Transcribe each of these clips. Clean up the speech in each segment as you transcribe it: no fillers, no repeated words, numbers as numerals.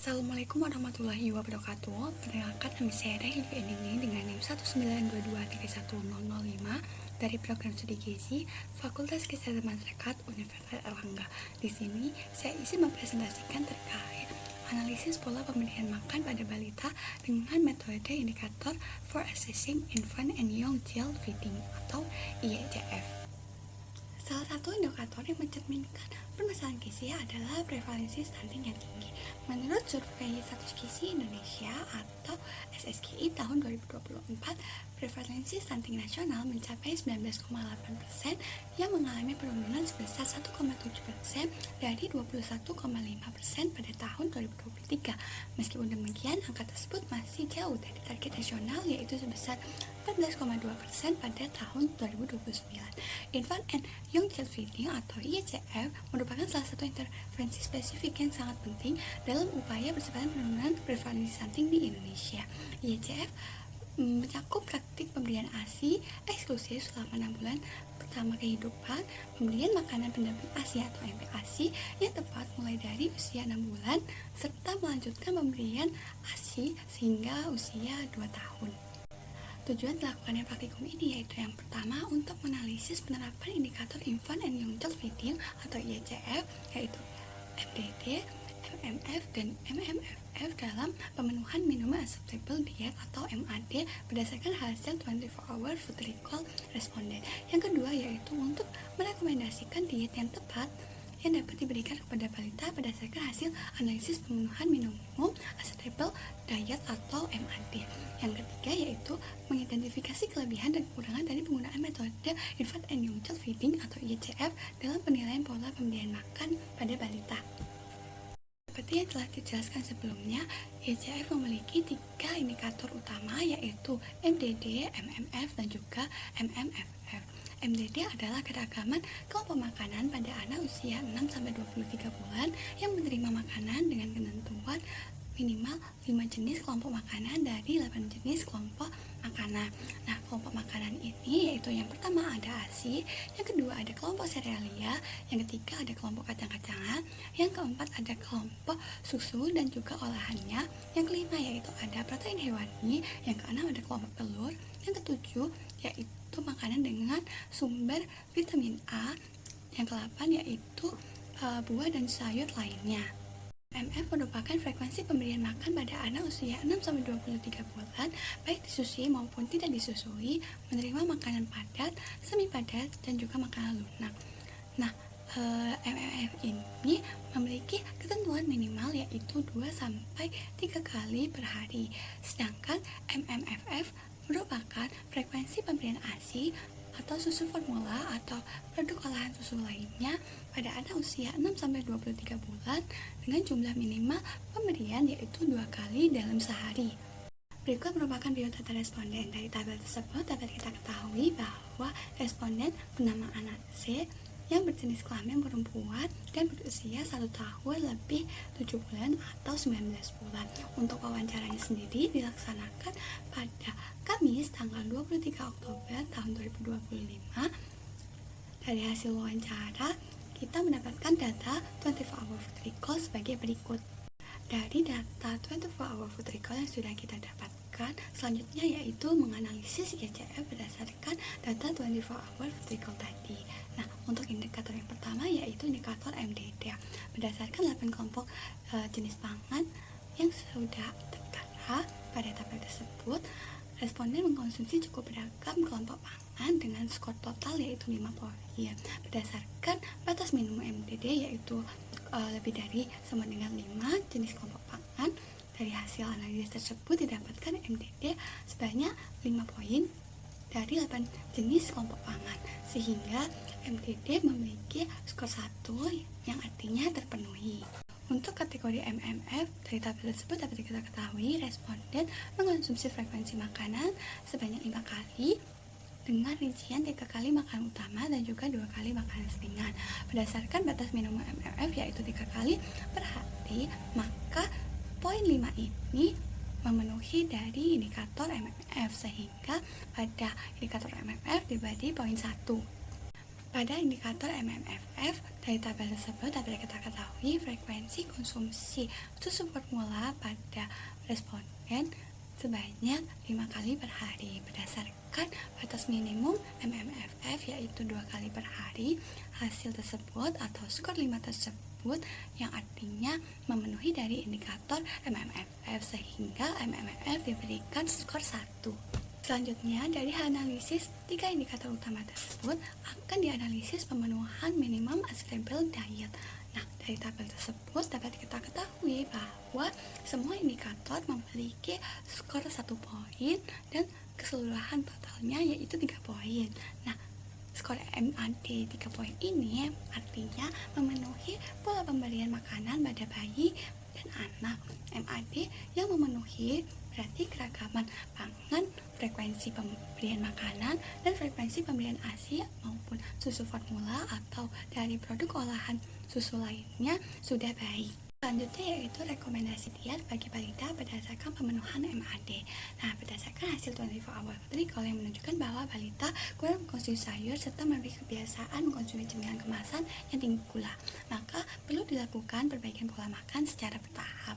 Assalamualaikum warahmatullahi wabarakatuh. Perkenalkan, nama saya Rahilvi Endini dengan NIM 192231005 dari program studi Gizi Fakultas Kesehatan Masyarakat Universitas Erlangga. Di sini saya izin mempresentasikan terkait analisis pola pemberian makan pada balita dengan metode indikator for assessing infant and young child feeding atau IECF. Salah satu indikator yang mencerminkan permasalahan gizi adalah prevalensi stunting yang tinggi. Menurut survei status gizi Indonesia atau SSGI tahun 2024, prevalensi stunting nasional mencapai 19,8% yang mengalami penurunan sebesar 1,7% dari 21,5% pada tahun 2023. Meskipun demikian, angka tersebut masih jauh dari target nasional yaitu sebesar 14,2% pada tahun 2029. Infant and Young Child Feeding atau IECF merupakan salah satu intervensi spesifik yang sangat penting dalam upaya percepatan penurunan prevalensi stunting di Indonesia. IECF mencakup praktik pemberian ASI eksklusif selama 6 bulan pertama kehidupan, pemberian makanan pendamping ASI atau MPASI yang tepat mulai dari usia 6 bulan, serta melanjutkan pemberian ASI sehingga usia 2 tahun. Tujuan dilakukannya praktikum ini yaitu yang pertama untuk menganalisis penerapan indikator Infant and Young Child Feeding atau IECF yaitu MDD, MMF, dan MMFF dalam pemenuhan minimum acceptable diet atau MAD berdasarkan hasil 24-hour food recall responden. Yang kedua yaitu untuk merekomendasikan diet yang tepat yang dapat diberikan kepada balita berdasarkan hasil analisis pemenuhan minimum acceptable diet atau MAD. Yang ketiga yaitu mengidentifikasi kelebihan dan kekurangan dari penggunaan metode Infant and Young Child Feeding atau IECF dalam penilaian pola pemberian makan pada balita. Seperti yang telah dijelaskan sebelumnya, IECF memiliki 3 indikator utama yaitu MDD, MMF, dan juga MMFF. MDD adalah keragaman kelompok makanan pada anak usia 6-23 bulan yang menerima makanan dengan ketentuan minimal 5 jenis kelompok makanan dari 8 jenis kelompok makanan. Nah, kelompok makanan ini yaitu yang pertama ada ASI, yang kedua ada kelompok serealia, yang ketiga ada kelompok kacang-kacangan, yang keempat ada kelompok susu dan juga olahannya, yang kelima yaitu ada protein hewani, yang keenam ada kelompok telur, yang ketujuh yaitu makanan dengan sumber vitamin A, yang ke-8 yaitu buah dan sayur lainnya. MF merupakan frekuensi pemberian makan pada anak usia 6-23 bulan, baik disusui maupun tidak disusui, menerima makanan padat, semi padat, dan juga makanan lunak. Nah, MMF ini memiliki ketentuan minimal yaitu 2-3 kali per hari, sedangkan MMFF merupakan frekuensi pemberian ASI atau susu formula atau produk olahan susu lainnya pada anak usia 6-23 bulan dengan jumlah minimal pemberian yaitu 2 kali dalam sehari. Berikut merupakan biodata responden. Dari tabel tersebut dapat kita ketahui bahwa responden bernama anak C yang berjenis kelamin perempuan dan berusia 1 tahun lebih 7 bulan atau 19 bulan. Untuk wawancaranya sendiri dilaksanakan pada Kamis tanggal 23 Oktober tahun 2025. Dari hasil wawancara, kita mendapatkan data 24-hour food recall sebagai berikut. Dari data 24-hour food recall yang sudah kita dapatkan, selanjutnya yaitu menganalisis IECF berdasarkan data 24-hour food recall tadi. Nah, untuk indikator yang pertama yaitu indikator MDD. Berdasarkan 8 kelompok jenis pangan yang sudah tertera pada tabel tersebut, responden mengkonsumsi cukup beragam kelompok pangan dengan skor total yaitu 5 poin. Berdasarkan batas minimum MDD yaitu lebih dari sama dengan 5 jenis kelompok pangan. Dari hasil analisis tersebut didapatkan MDD sebanyak 5 poin dari 8 jenis kelompok pangan, sehingga MDD memiliki skor 1 yang artinya terpenuhi. Untuk kategori MMF, dari tabel tersebut dapat kita ketahui responden mengonsumsi frekuensi makanan sebanyak 5 kali dengan rincian 3 kali makanan utama dan juga 2 kali makanan selingan. Berdasarkan batas minimum MMF yaitu 3 kali per hari, maka poin 5 ini memenuhi dari indikator MMF, sehingga pada indikator MMF dibagi poin 1. Pada indikator MMFF, dari tabel tersebut dapat kita ketahui frekuensi konsumsi susu formula pada responden sebanyak 5 kali per hari. Berdasarkan batas minimum MMFF yaitu 2 kali per hari, hasil tersebut atau skor 5 tersebut yang artinya memenuhi dari indikator MMFF sehingga MMFF diberikan skor 1. Selanjutnya, dari analisis 3 indikator utama tersebut akan dianalisis pemenuhan minimum sustainable diet. Nah, dari tabel tersebut dapat kita ketahui bahwa semua indikator memiliki skor 1 poin dan keseluruhan totalnya yaitu 3 poin. Nah, skor MAD 3 poin ini artinya memenuhi pola pemberian makanan pada bayi dan anak. MAD yang memenuhi berarti keragaman pangan, frekuensi pemberian makanan, dan frekuensi pemberian ASI maupun susu formula atau dari produk olahan susu lainnya sudah baik. Selanjutnya yaitu rekomendasi diet bagi balita berdasarkan pemenuhan MAD. Nah, berdasarkan hasil 24 hour recall yang menunjukkan bahwa balita kurang mengkonsumsi sayur serta memiliki kebiasaan mengkonsumsi cemilan kemasan yang tinggi gula, maka perlu dilakukan perbaikan pola makan secara bertahap.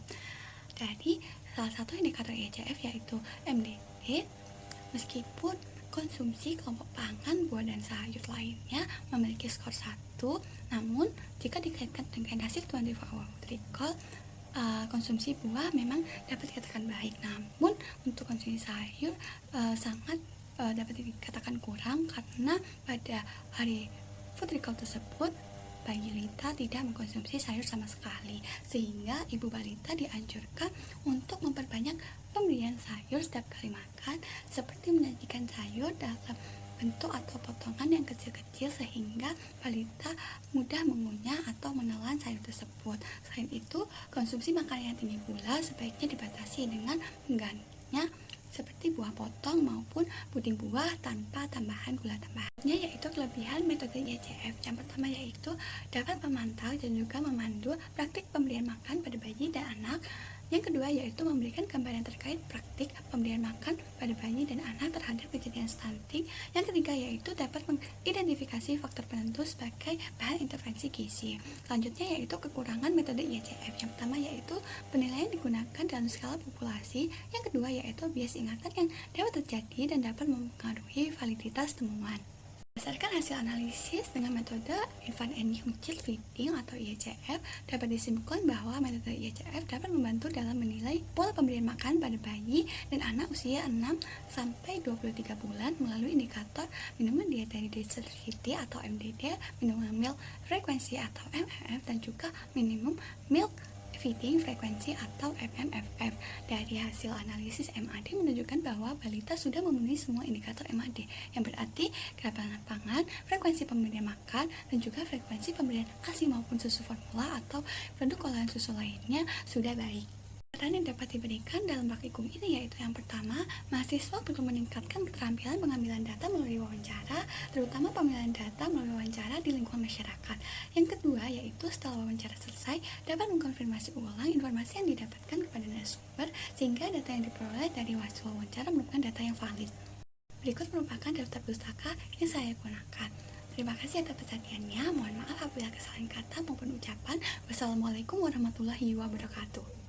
Dari salah satu indikator IHCF yaitu MDD, meskipun konsumsi kelompok pangan, buah dan sayur lainnya memiliki skor 1, namun jika dikaitkan dengan hasil 24 hour recall, konsumsi buah memang dapat dikatakan baik, namun untuk konsumsi sayur sangat dapat dikatakan kurang karena pada hari food recall tersebut balita tidak mengkonsumsi sayur sama sekali, sehingga ibu balita dianjurkan untuk memperbanyak pemberian sayur setiap kali makan, seperti menyajikan sayur dalam bentuk atau potongan yang kecil-kecil sehingga balita mudah mengunyah atau menelan sayur tersebut. Selain itu, konsumsi makanan yang tinggi gula sebaiknya dibatasi dengan menggantinya seperti buah potong maupun puding buah tanpa tambahan gula tambahannya, yaitu kelebihan metode IHCF. Yang pertama yaitu dapat memantau dan juga memandu praktik pemberian makan pada bayi dan anak. Yang kedua yaitu memberikan gambaran terkait praktik pemberian makan pada bayi dan anak terhadap kejadian stunting. Yang ketiga yaitu dapat mengidentifikasi faktor penentu sebagai bahan intervensi gizi. Selanjutnya yaitu kekurangan metode IHCF. Yang pertama yaitu penilaian digunakan dalam skala populasi. Yang kedua yaitu bias ingatan yang dapat terjadi dan dapat mempengaruhi validitas temuan. Berdasarkan hasil analisis dengan metode Infant and Young Child Feeding atau IHCF, dapat disimpulkan bahwa metode IHCF dapat membantu dalam menilai pola pemberian makan pada bayi dan anak usia 6-23 bulan melalui indikator minimum dietary sensitivity atau MDD, minimum milk frequency atau MMF, dan juga minimum milk feeding frekuensi atau MMFF. Dari hasil analisis MAD menunjukkan bahwa balita sudah memenuhi semua indikator MAD, yang berarti keragaman pangan, frekuensi pemberian makan, dan juga frekuensi pemberian ASI maupun susu formula atau produk olahan susu lainnya sudah baik. Peran yang dapat diberikan dalam praktikum ini yaitu yang pertama, mahasiswa perlu meningkatkan keterampilan pengambilan data melalui wawancara, terutama pemilihan data melalui wawancara di lingkungan masyarakat. Yang kedua yaitu setelah wawancara selesai, dapat mengkonfirmasi ulang informasi yang didapatkan kepada narasumber sehingga data yang diperoleh dari hasil wawancara merupakan data yang valid. Berikut merupakan daftar pustaka yang saya gunakan. Terima kasih atas perhatiannya. Mohon maaf apabila kesalahan kata maupun ucapan. Wassalamualaikum warahmatullahi wabarakatuh.